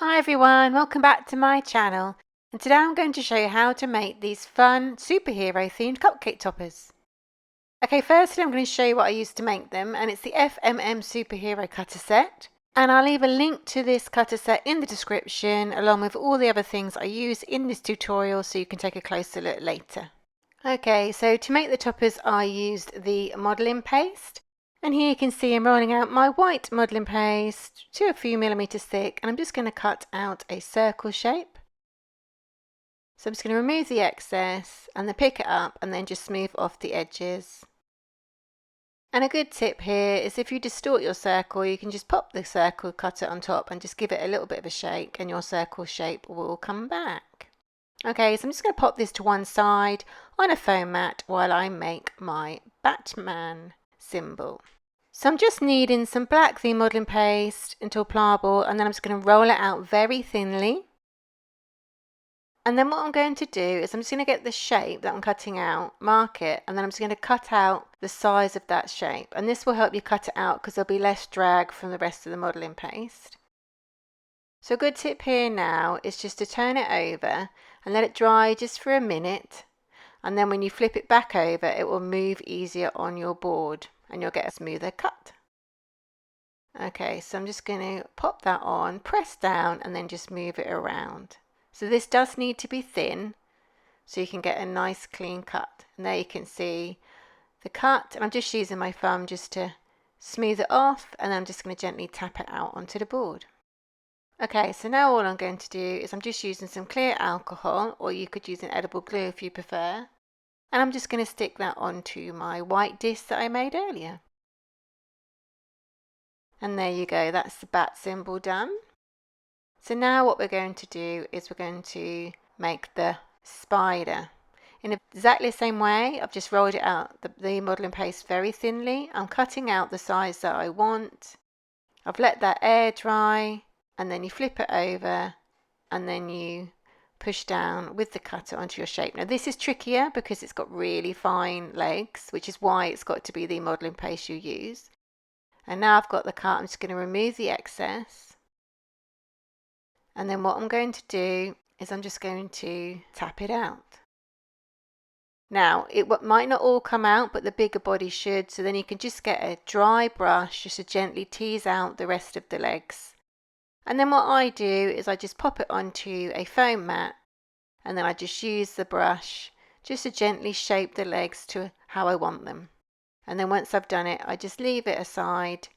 Hi everyone, welcome back to my channel, and today I'm going to show you how to make these fun superhero themed cupcake toppers. Okay, firstly I'm going to show you what I used to make them, and it's the FMM superhero cutter set, and I'll leave a link to this cutter set in the description along with all the other things I use in this tutorial so you can take a closer look later. Okay, so to make the toppers I used the modelling paste. And here you can see I'm rolling out my white modelling paste to a few millimeters thick, and I'm just going to cut out a circle shape. So I'm just going to remove the excess and then pick it up and then just smooth off the edges. And a good tip here is if you distort your circle, you can just pop the circle cutter on top and just give it a little bit of a shake and your circle shape will come back. Okay, so I'm just going to pop this to one side on a foam mat while I make my Batman symbol. So I'm just kneading some black theme modelling paste into a pliable, and then I'm just going to roll it out very thinly. And then what I'm going to do is I'm just going to get the shape that I'm cutting out, mark it, and then I'm just going to cut out the size of that shape. And this will help you cut it out because there'll be less drag from the rest of the modelling paste. So a good tip here now is just to turn it over and let it dry just for a minute. And then when you flip it back over, it will move easier on your board and you'll get a smoother cut. Okay, so I'm just going to pop that on, press down, and then just move it around. So this does need to be thin so you can get a nice clean cut. And there you can see the cut, and I'm just using my thumb just to smooth it off, and then I'm just going to gently tap it out onto the board. Okay, so now all I'm going to do is I'm just using some clear alcohol, or you could use an edible glue if you prefer. And I'm just going to stick that onto my white disc that I made earlier. And there you go, that's the bat symbol done. So now what we're going to do is we're going to make the spider. In exactly the same way, I've just rolled it out, the modelling paste very thinly. I'm cutting out the size that I want. I've let that air dry, and then you flip it over, and then you push down with the cutter onto your shape. Now this is trickier because it's got really fine legs, which is why it's got to be the modelling paste you use. And now I've got the cut, I'm just going to remove the excess. And then what I'm going to do is I'm just going to tap it out. Now it might not all come out, but the bigger body should, so then you can just get a dry brush just to gently tease out the rest of the legs. And then what I do is I just pop it onto a foam mat, and then I just use the brush just to gently shape the legs to how I want them. And then once I've done it, I just leave it aside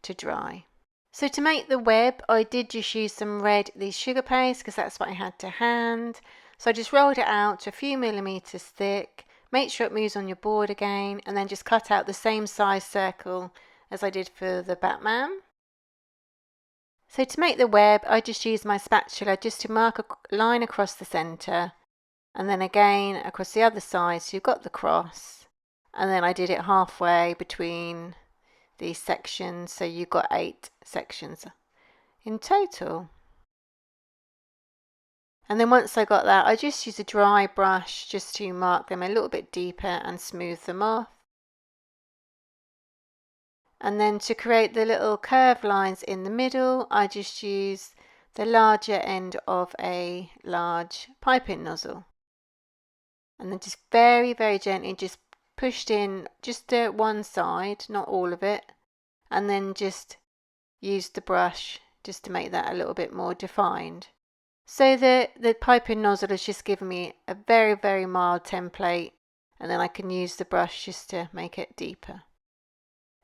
to dry. So to make the web, I did just use some red sugar paste because that's what I had to hand. So I just rolled it out to a few millimeters thick, make sure it moves on your board again, and then just cut out the same size circle as I did for the Batman. So to make the web, I just use my spatula just to mark a line across the centre, and then again across the other side, so you've got the cross, and then I did it halfway between these sections, so you've got 8 sections in total. And then once I got that, I just use a dry brush just to mark them a little bit deeper and smooth them off. And then to create the little curved lines in the middle, I just use the larger end of a large piping nozzle. And then just very, very gently just pushed in just one side, not all of it. And then just use the brush just to make that a little bit more defined. So the piping nozzle has just given me a very, very mild template. And then I can use the brush just to make it deeper.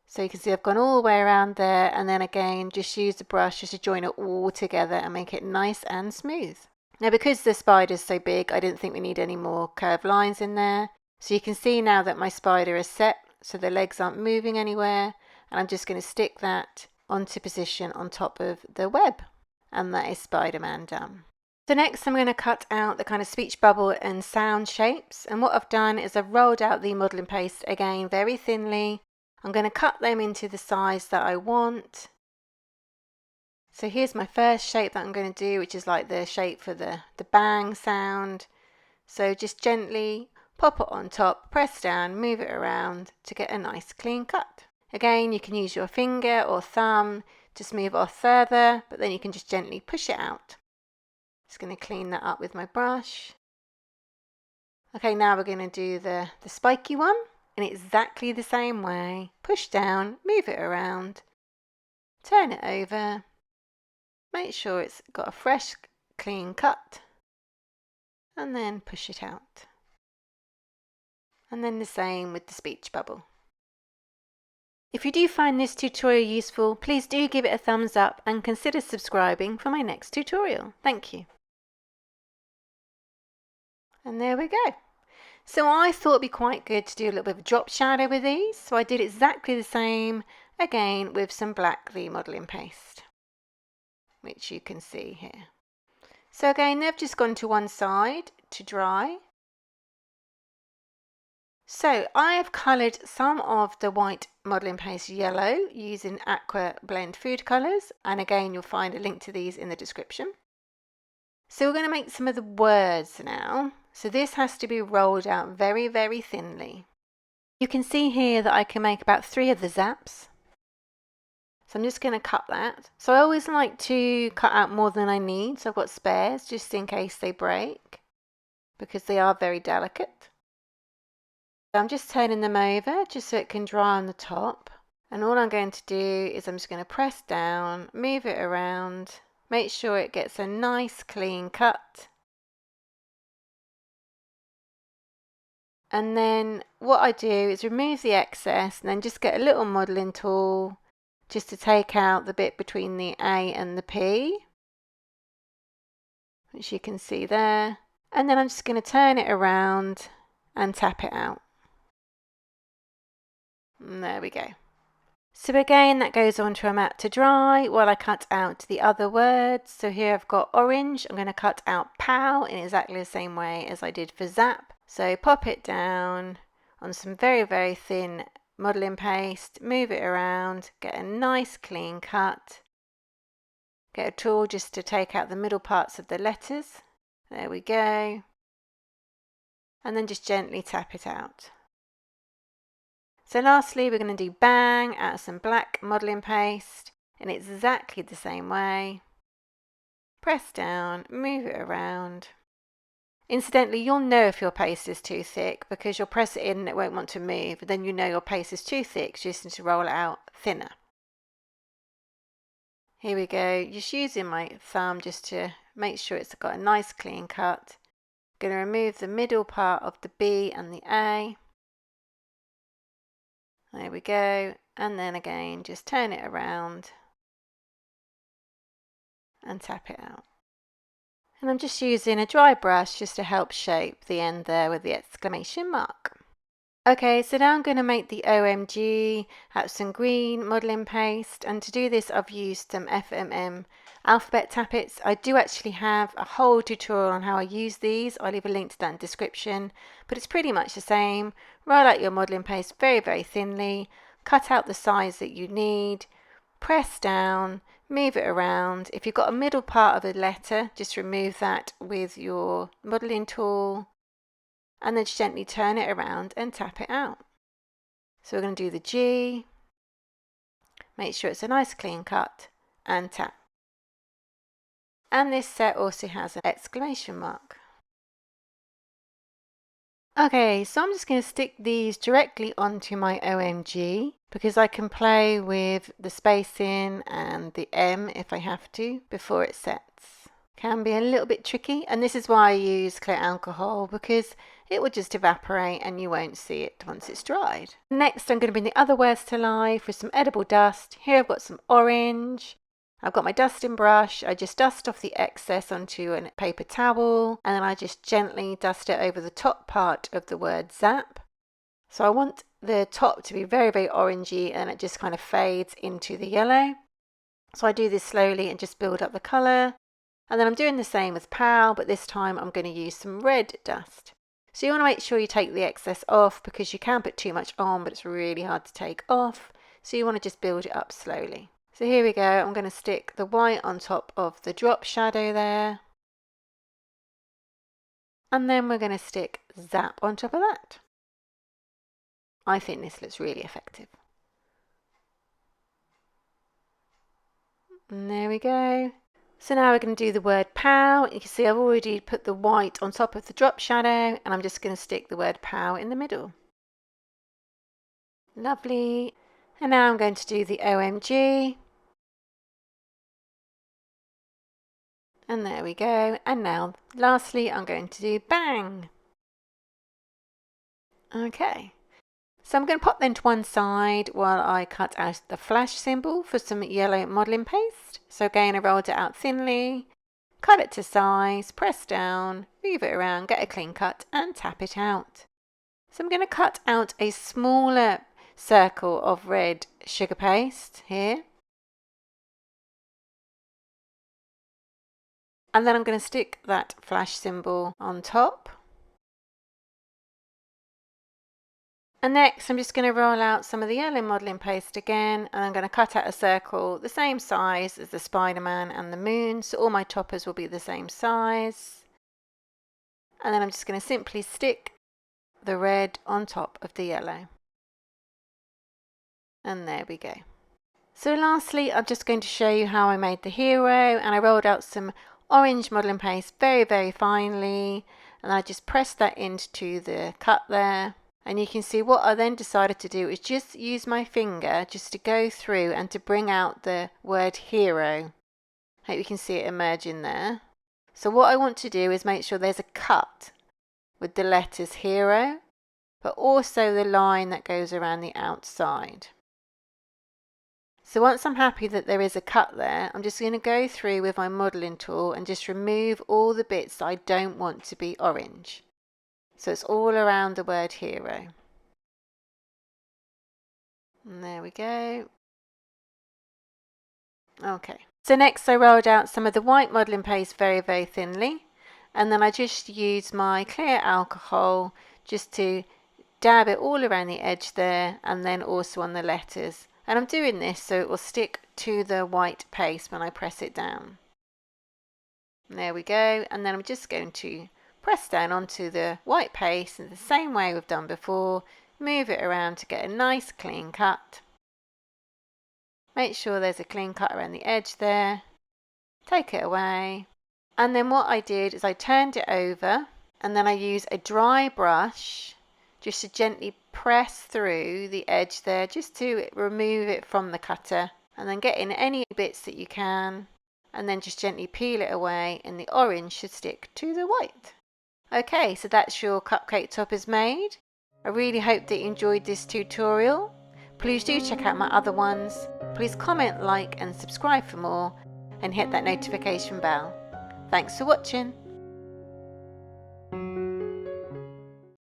So you can see I've gone all the way around there, and then again just use the brush just to join it all together and make it nice and smooth. Now because the spider's so big, I didn't think we need any more curved lines in there. So you can see now that my spider is set, so the legs aren't moving anywhere, and I'm just going to stick that onto position on top of the web, and that is Spider-Man done. So next I'm going to cut out the kind of speech bubble and sound shapes, and what I've done is I've rolled out the modelling paste again very thinly. I'm going to cut them into the size that I want. So here's my first shape that I'm going to do, which is like the shape for the bang sound. So just gently pop it on top, press down, move it around to get a nice clean cut. Again, you can use your finger or thumb just move it off further, but then you can just gently push it out. Just going to clean that up with my brush. Okay, now we're going to do the spiky one in exactly the same way. Push down, move it around, turn it over, make sure it's got a fresh, clean cut, and then push it out. And then the same with the speech bubble. If you do find this tutorial useful, please do give it a thumbs up and consider subscribing for my next tutorial. Thank you. And there we go. So I thought it'd be quite good to do a little bit of a drop shadow with these. So I did exactly the same again with some black modelling paste, which you can see here. So again, they've just gone to one side to dry. So I have coloured some of the white modelling paste yellow using Aqua Blend Food Colours, and again you'll find a link to these in the description. So we're going to make some of the words now. So this has to be rolled out very, very thinly. You can see here that I can make about 3 of the zaps. So I'm just going to cut that. So I always like to cut out more than I need, so I've got spares just in case they break, because they are very delicate. I'm just turning them over just so it can dry on the top, and all I'm going to do is I'm just going to press down, move it around, make sure it gets a nice clean cut, and then what I do is remove the excess and then just get a little modelling tool just to take out the bit between the A and the P, which you can see there, and then I'm just going to turn it around and tap it out. And there we go. So again, that goes onto a mat to dry while I cut out the other words. So here I've got orange. I'm going to cut out pow in exactly the same way as I did for zap. So pop it down on some very, very thin modelling paste, move it around, get a nice clean cut. Get a tool just to take out the middle parts of the letters. There we go. And then just gently tap it out. So lastly, we're going to do bang out of some black modelling paste in exactly the same way. Press down, move it around. Incidentally, you'll know if your paste is too thick because you'll press it in and it won't want to move. Then you know your paste is too thick, so you just need to roll it out thinner. Here we go, just using my thumb just to make sure it's got a nice clean cut. I'm going to remove the middle part of the B and the A. There we go, and then again just turn it around and tap it out. And I'm just using a dry brush just to help shape the end there with the exclamation mark. Okay, so now I'm going to make the OMG out of some green modelling paste, and to do this I've used some FMM alphabet tappets. I do actually have a whole tutorial on how I use these. I'll leave a link to that in the description, but it's pretty much the same. Roll out your modelling paste very, very thinly, cut out the size that you need, press down, move it around. If you've got a middle part of a letter, just remove that with your modelling tool, and then just gently turn it around and tap it out. So we're going to do the G, make sure it's a nice clean cut, and tap. And this set also has an exclamation mark. Okay, so I'm just going to stick these directly onto my OMG because I can play with the spacing and the M if I have to before it sets. Can be a little bit tricky, and this is why I use clear alcohol, because it will just evaporate and you won't see it once it's dried. Next I'm going to bring the other words to life with some edible dust. Here I've got some orange. I've got my dusting brush. I just dust off the excess onto a paper towel, and then I just gently dust it over the top part of the word zap. So I want the top to be very, very orangey, and it just kind of fades into the yellow. So I do this slowly and just build up the colour. And then I'm doing the same with pow, but this time I'm going to use some red dust. So you want to make sure you take the excess off because you can put too much on, but it's really hard to take off. So you want to just build it up slowly. So here we go, I'm going to stick the white on top of the drop shadow there. And then we're going to stick zap on top of that. I think this looks really effective. And there we go. So now we're going to do the word POW. You can see I've already put the white on top of the drop shadow, and I'm just going to stick the word POW in the middle. Lovely. And now I'm going to do the OMG. And there we go. And now lastly I'm going to do bang. Okay. So I'm going to pop them to one side while I cut out the flash symbol for some yellow modelling paste. So again, I rolled it out thinly, cut it to size, press down, move it around, get a clean cut and tap it out. So I'm going to cut out a smaller circle of red sugar paste here. And then I'm going to stick that flash symbol on top. And next I'm just going to roll out some of the yellow modelling paste again, and I'm going to cut out a circle the same size as the Spider-Man and the moon, so all my toppers will be the same size. And then I'm just going to simply stick the red on top of the yellow. And there we go. So lastly I'm just going to show you how I made the hero, and I rolled out some orange modelling paste very finely, and I just pressed that into the cut there. And you can see what I then decided to do is just use my finger just to go through and to bring out the word hero. Hope you can see it emerging there. So what I want to do is make sure there's a cut with the letters hero, but also the line that goes around the outside. So once I'm happy that there is a cut there, I'm just going to go through with my modelling tool and just remove all the bits that I don't want to be orange. So it's all around the word hero. And there we go. Okay. So next I rolled out some of the white modelling paste very thinly, and then I just used my clear alcohol just to dab it all around the edge there, and then also on the letters. And I'm doing this so it will stick to the white paste when I press it down. And there we go. And then I'm just going to press down onto the white paste in the same way we've done before, move it around to get a nice clean cut. Make sure there's a clean cut around the edge there, take it away, and then what I did is I turned it over, and then I used a dry brush just to gently press through the edge there, just to remove it from the cutter, and then get in any bits that you can, and then just gently peel it away, and the orange should stick to the white. Okay, so that's your cupcake toppers made. I really hope that you enjoyed this tutorial. Please do check out my other ones. Please comment, like and subscribe for more, and hit that notification bell. Thanks for watching.